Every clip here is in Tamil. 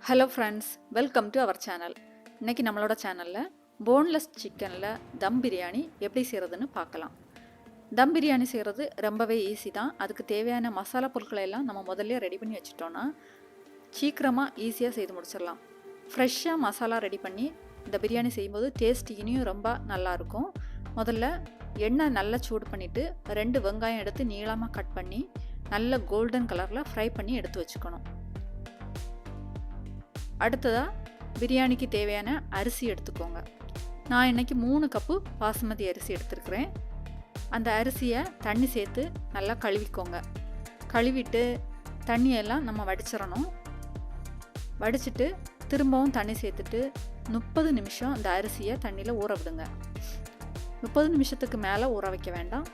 Hello friends, welcome to our channel. இன்றைக்கி நம்மளோட சேனலில் போன்லெஸ் சிக்கனில் தம் பிரியாணி எப்படி செய்கிறதுன்னு பார்க்கலாம். தம் பிரியாணி செய்கிறது ரொம்பவே ஈஸி தான். அதுக்கு தேவையான மசாலா பொருட்களை எல்லாம் நம்ம முதல்ல ரெடி பண்ணி வச்சுட்டோன்னா சீக்கிரமாக ஈஸியாக செய்து முடிச்சிடலாம். ஃப்ரெஷ்ஷாக மசாலா ரெடி பண்ணி இந்த பிரியாணி செய்யும்போது டேஸ்ட் இனியும் ரொம்ப நல்லாயிருக்கும். முதல்ல எண்ணெய் நல்லா சூடு பண்ணிவிட்டு 2 வெங்காயம் எடுத்து நீளமாக கட் பண்ணி நல்ல கோல்டன் கலரில் ஃப்ரை பண்ணி எடுத்து வச்சுக்கணும். அடுத்ததாக பிரியாணிக்கு தேவையான அரிசி எடுத்துக்கோங்க. நான் இன்றைக்கி 3 கப்பு பாசுமதி அரிசி எடுத்துருக்கிறேன். அந்த அரிசியை தண்ணி சேர்த்து நல்லா கழுவிக்கோங்க. கழுவிட்டு தண்ணியெல்லாம் நம்ம வடிச்சிடணும். வடிச்சிட்டு திரும்பவும் தண்ணி சேர்த்துட்டு 30 நிமிஷம் அந்த அரிசியை தண்ணியில் ஊற விடுங்க. 30 நிமிஷத்துக்கு மேலே ஊற வைக்க வேண்டாம்.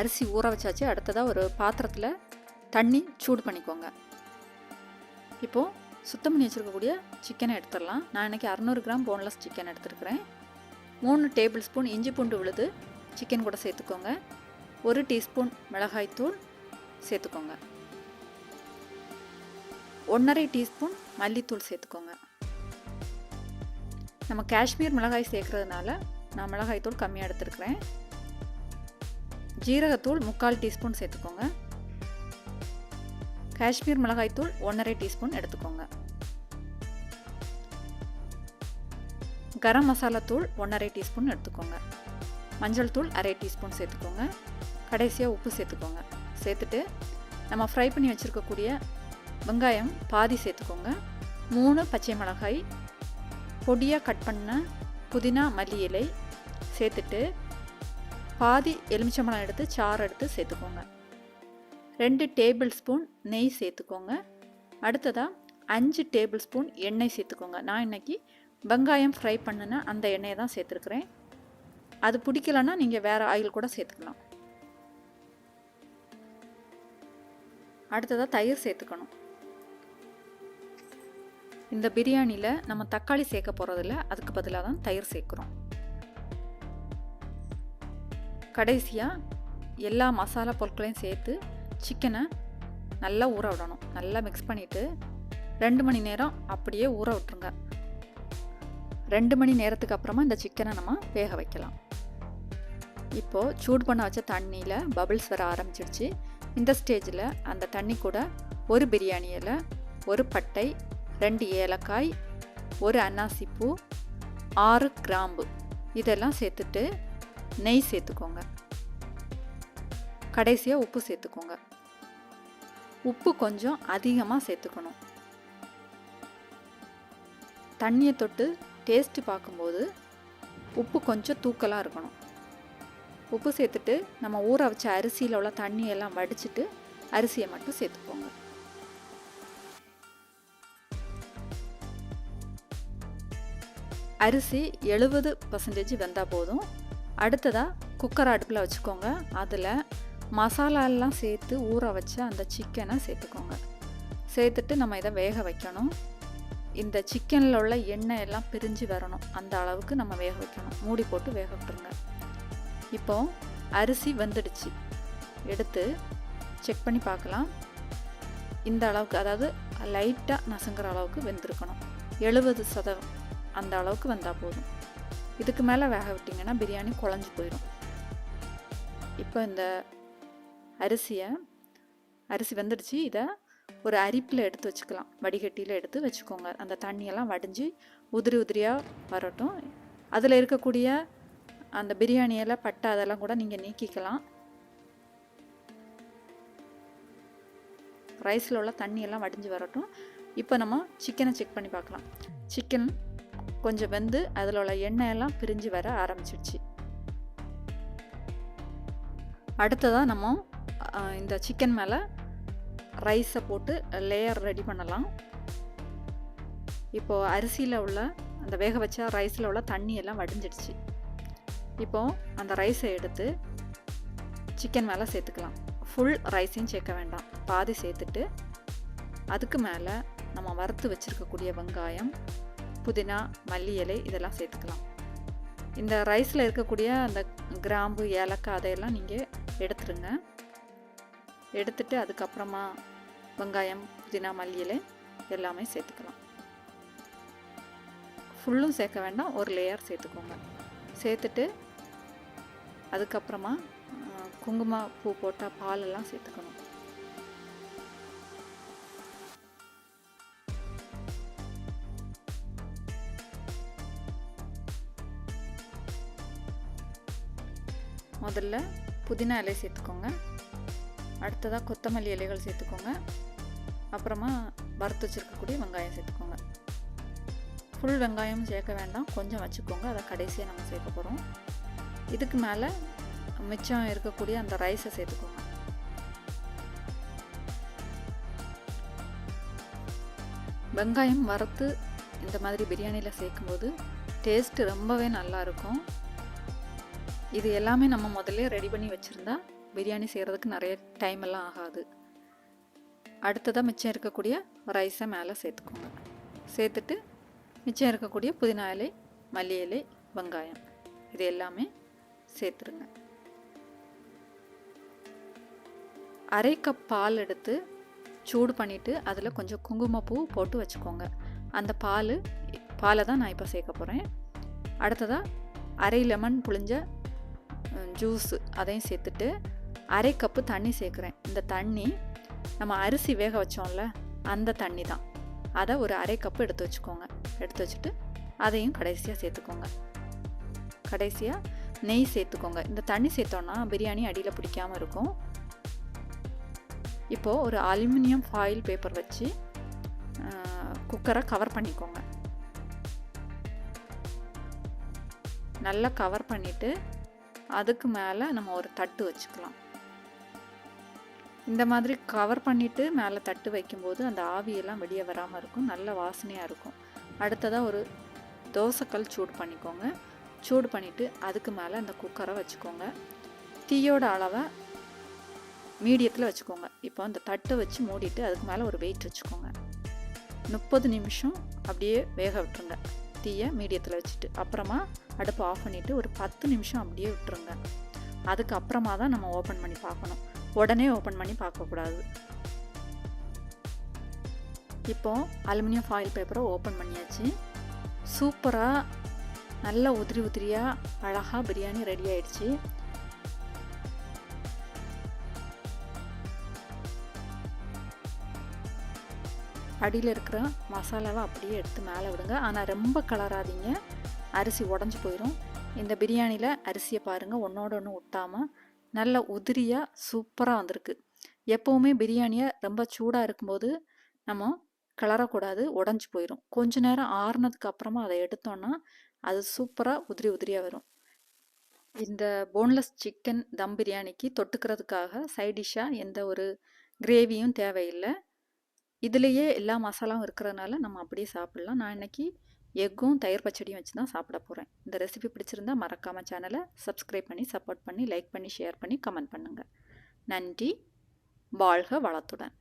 அரிசி ஊற வச்சாச்சு. அடுத்ததாக ஒரு பாத்திரத்தில் தண்ணி சூடு பண்ணிக்கோங்க. இப்போது சுத்தம் பண்ணி வச்சுருக்கக்கூடிய சிக்கனை எடுத்துடலாம். நான் இன்றைக்கி 600 கிராம் போன்லெஸ் சிக்கன் எடுத்துருக்கிறேன். 3 டேபிள் ஸ்பூன் இஞ்சி பூண்டு விழுது சிக்கன் கூட சேர்த்துக்கோங்க. 1 டீஸ்பூன் மிளகாய்த்தூள் சேர்த்துக்கோங்க. 1½ டீஸ்பூன் மல்லித்தூள் சேர்த்துக்கோங்க. நம்ம காஷ்மீர் மிளகாய் சேர்க்குறதுனால நான் மிளகாய்த்தூள் கம்மியாக எடுத்துருக்கிறேன். ஜீரகத்தூள் 3/4 டீஸ்பூன் சேர்த்துக்கோங்க. காஷ்மீர் மிளகாய்த்தூள் 1½ டீஸ்பூன் எடுத்துக்கோங்க. கரம் மசாலா தூள் 1½ டீஸ்பூன் எடுத்துக்கோங்க. மஞ்சள் தூள் 1/2 டீஸ்பூன் சேர்த்துக்கோங்க. கடைசியாக உப்பு சேர்த்துக்கோங்க. சேர்த்துட்டு நம்ம ஃப்ரை பண்ணி வச்சுருக்கக்கூடிய வெங்காயம் பாதி சேர்த்துக்கோங்க. 3 பச்சை மிளகாய், பொடியாக கட் பண்ண புதினா மல்லி இலை சேர்த்துட்டு பாதி எலுமிச்சம்பழம் எடுத்து சாறு எடுத்து சேர்த்துக்கோங்க. 2 டேபிள் ஸ்பூன் நெய் சேர்த்துக்கோங்க. அடுத்ததாக 5 டேபிள் ஸ்பூன் எண்ணெய் சேர்த்துக்கோங்க. நான் இன்றைக்கி வெங்காயம் ஃப்ரை பண்ணின அந்த எண்ணெயை தான் சேர்த்துருக்குறேன். அது பிடிக்கலன்னா நீங்கள் வேறு ஆயில் கூட சேர்த்துக்கலாம். அடுத்ததாக தயிர் சேர்த்துக்கணும். இந்த பிரியாணியில் நம்ம தக்காளி சேர்க்க போகிறதில்ல, அதுக்கு பதிலாக தான் தயிர் சேர்க்குறோம். கடைசியாக எல்லா மசாலா பொருட்களையும் சேர்த்து சிக்கனை நல்லா ஊற விடணும். நல்லா மிக்ஸ் பண்ணிவிட்டு 2 மணி நேரம் அப்படியே ஊற விட்டுருங்க. 2 மணி நேரத்துக்கு அப்புறமா இந்த சிக்கனை நம்ம வேக வைக்கலாம். இப்போது சூடு பண்ண வச்ச தண்ணியில் பபிள்ஸ் வர ஆரம்பிச்சிடுச்சு. இந்த ஸ்டேஜில் அந்த தண்ணி கூட 1 பிரியாணி இலை, 1 பட்டை, 2 ஏலக்காய், 1 அன்னாசிப்பூ, 6 கிராம்பு இதெல்லாம் சேர்த்துட்டு நெய் சேர்த்துக்கோங்க. கடைசியாக உப்பு சேர்த்துக்கோங்க. உப்பு கொஞ்சம் அதிகமாக சேர்த்துக்கணும். தண்ணியை தொட்டு டேஸ்ட்டு பார்க்கும்போது உப்பு கொஞ்சம் தூக்கலாக இருக்கணும். உப்பு சேர்த்துட்டு நம்ம ஊற வச்ச அரிசியில் உள்ள தண்ணியெல்லாம் வடிச்சிட்டு அரிசியை மட்டும் சேர்த்துக்கோங்க. அரிசி 70% வெந்தால் போதும். அடுத்ததாக குக்கர் அடுப்பில் வச்சுக்கோங்க. அதில் மசாலாலாம் சேர்த்து ஊற வச்ச அந்த சிக்கனை சேர்த்துக்கோங்க. சேர்த்துட்டு நம்ம இதை வேக வைக்கணும். இந்த சிக்கனில் உள்ள எண்ணெய் எல்லாம் பிரிஞ்சு வரணும். அந்த அளவுக்கு நம்ம வேக வைக்கணும். மூடி போட்டு வேக விட்டுருங்க. இப்போது அரிசி வெந்துடுச்சு. எடுத்து செக் பண்ணி பார்க்கலாம். இந்த அளவுக்கு, அதாவது லைட்டாக நசுங்கிற அளவுக்கு வெந்திருக்கணும். 70% அந்த அளவுக்கு வந்தால் போதும். இதுக்கு மேலே வேக விட்டிங்கன்னா பிரியாணி குழஞ்சி போயிடும். இப்போ இந்த அரிசி வெந்துடுச்சு. இதை ஒரு அரிப்பில் எடுத்து வச்சுக்கலாம். வடிகட்டியில் எடுத்து வச்சுக்கோங்க. அந்த தண்ணியெல்லாம் வடிஞ்சு உதிரி உதிரியாக வரட்டும். அதில் இருக்கக்கூடிய அந்த பிரியாணியில் பட்டை அதெல்லாம் கூட நீங்கள் நீக்கிக்கலாம். ரைஸில் உள்ள தண்ணியெல்லாம் வடிஞ்சு வரட்டும். இப்போ நம்ம சிக்கனை செக் பண்ணி பார்க்கலாம். சிக்கன் கொஞ்சம் வெந்து அதில் உள்ள எண்ணெயெல்லாம் பிரிஞ்சு வர ஆரம்பிச்சிடுச்சு. அடுத்ததாக நம்ம இந்த சிக்கன் மேலே ரைஸை போட்டு லேயர் ரெடி பண்ணலாம். இப்போது அரிசியில் உள்ள அந்த வேக வச்ச ரைஸில் உள்ள தண்ணியெல்லாம் வடிஞ்சிடுச்சு. இப்போது அந்த ரைஸை எடுத்து சிக்கன் மேலே சேர்த்துக்கலாம். ஃபுல் ரைஸையும் சேர்க்க வேண்டாம், பாதி சேர்த்துட்டு அதுக்கு மேலே நம்ம வறுத்து வச்சுருக்கக்கூடிய வெங்காயம், புதினா, மல்லி இலை இதெல்லாம் சேர்த்துக்கலாம். இந்த ரைஸில் இருக்கக்கூடிய அந்த கிராம்பு, ஏலக்காய் அதையெல்லாம் நீங்கள் எடுத்துருங்க. எடுத்துட்டு அதுக்கப்புறமா வெங்காயம், புதினா, மல்லி இலை எல்லாமே சேர்த்துக்கலாம். ஃபுல்லும் சேர்க்க வேண்டாம், ஒரு லேயர் சேர்த்துக்கோங்க. சேர்த்துட்டு அதுக்கப்புறமா குங்குமப்பூ போட்டால் பாலெல்லாம் சேர்த்துக்கணும். முதல்ல புதினா இலை சேர்த்துக்கோங்க. அடுத்ததாக கொத்தமல்லி இலைகள் சேர்த்துக்கோங்க. அப்புறமா வறுத்து வச்சுருக்கக்கூடிய வெங்காயம் சேர்த்துக்கோங்க. ஃபுல் வெங்காயம் சேர்க்க வேண்டாம், கொஞ்சம் வச்சுக்கோங்க. அதை கடைசியாக நம்ம சேர்க்க போகிறோம். இதுக்கு மேலே மிச்சம் இருக்கக்கூடிய அந்த ரைஸை சேர்த்துக்கோங்க. வெங்காயம் வறுத்து இந்த மாதிரி பிரியாணியில் சேர்க்கும்போது டேஸ்ட்டு ரொம்பவே நல்லாயிருக்கும். இது எல்லாமே நம்ம முதல்ல ரெடி பண்ணி வச்சுருந்தா பிரியாணி செய்கிறதுக்கு நிறைய டைம் எல்லாம் ஆகாது. அடுத்ததாக மிச்சம் இருக்கக்கூடிய ரைஸை மேலே சேர்த்துக்கோங்க. சேர்த்துட்டு மிச்சம் இருக்கக்கூடிய புதினா இலை, மல்லி இலை, வெங்காயம் இது எல்லாமே சேர்த்துருங்க. அரை கப் பால் எடுத்து சூடு பண்ணிவிட்டு அதில் கொஞ்சம் குங்குமப்பூ போட்டு வச்சுக்கோங்க. அந்த பாலை தான் நான் இப்போ சேர்க்க போகிறேன். அடுத்ததாக அரை லெமன் புழிஞ்ச ஜூஸு அதையும் சேர்த்துட்டு அரை கப்பு தண்ணி சேர்க்குறேன். இந்த தண்ணி நம்ம அரிசி வேக வச்சோம்ல அந்த தண்ணி தான். அதை ஒரு அரை கப்பு எடுத்து வச்சுக்கோங்க. எடுத்து வச்சுட்டு அதையும் கடைசியாக சேர்த்துக்கோங்க. கடைசியாக நெய் சேர்த்துக்கோங்க. இந்த தண்ணி சேர்த்தோன்னா பிரியாணி அடியில் பிடிக்காமல் இருக்கும். இப்போது ஒரு அலுமினியம் ஃபாயில் பேப்பர் வச்சு குக்கரை கவர் பண்ணிக்கோங்க. நல்லா கவர் பண்ணிவிட்டு அதுக்கு மேலே நம்ம ஒரு தட்டு வச்சுக்கலாம். இந்த மாதிரி கவர் பண்ணிவிட்டு மேலே தட்டு வைக்கும்போது அந்த ஆவியெல்லாம் வெளியே வராமல் இருக்கும், நல்ல வாசனையாக இருக்கும். அடுத்ததாக ஒரு தோசைக்கல் சூடு பண்ணிக்கோங்க. சூடு பண்ணிவிட்டு அதுக்கு மேலே அந்த குக்கரை வச்சுக்கோங்க. தீயோட அளவை மீடியத்தில் வச்சுக்கோங்க. இப்போ அந்த தட்டை வச்சு மூடிட்டு அதுக்கு மேலே ஒரு வெயிட் வச்சுக்கோங்க. 30 நிமிஷம் அப்படியே வேக விட்டுருங்க. தீயை மீடியத்தில் வச்சுட்டு அப்புறமா அடுப்பு ஆஃப் பண்ணிவிட்டு ஒரு 10 நிமிஷம் அப்படியே விட்டுருங்க. அதுக்கப்புறமா தான் நம்ம ஓப்பன் பண்ணி பார்க்கணும். உடனே ஓப்பன் பண்ணி பார்க்கக்கூடாது. இப்போது அலுமினியம் ஃபாயில் பேப்பரை ஓப்பன் பண்ணியாச்சு. சூப்பராக நல்லா உதிரி உதிரியாக அழகாக பிரியாணி ரெடி ஆயிடுச்சு. அடியில் இருக்கிற மசாலாவை அப்படியே எடுத்து மேலே விடுங்க. ஆனால் ரொம்ப கலராதீங்க, அரிசி உடஞ்சி போயிடும். இந்த பிரியாணியில் அரிசியை பாருங்கள், ஒன்றோட ஒன்று ஒட்டாமல் நல்ல உதிரியாக சூப்பராக வந்திருக்கு. எப்போவுமே பிரியாணியை ரொம்ப சூடாக இருக்கும்போது நம்ம கிளறக்கூடாது, உடஞ்சி போயிடும். கொஞ்ச நேரம் ஆறுனதுக்கு அப்புறமா அதை எடுத்தோன்னா அது சூப்பராக உதிரி உதிரியாக வரும். இந்த போன்லெஸ் சிக்கன் தம் பிரியாணிக்கு தொட்டுக்கிறதுக்காக சைடிஷ்ஷாக எந்த ஒரு கிரேவியும் தேவையில்லை. இதுலேயே எல்லா மசாலாவும் இருக்கிறதுனால நம்ம அப்படியே சாப்பிட்லாம். நான் இன்றைக்கி எக்கும் தயிர் பச்சடியும் வச்சு தான் சாப்பிட போகிறேன். இந்த ரெசிபி பிடிச்சிருந்தா மறக்காமல் சேனலை சப்ஸ்கிரைப் பண்ணி, சப்போர்ட் பண்ணி, லைக் பண்ணி, ஷேர் பண்ணி, கமெண்ட் பண்ணுங்கள். நன்றி. வாழ்க வளத்துடன்.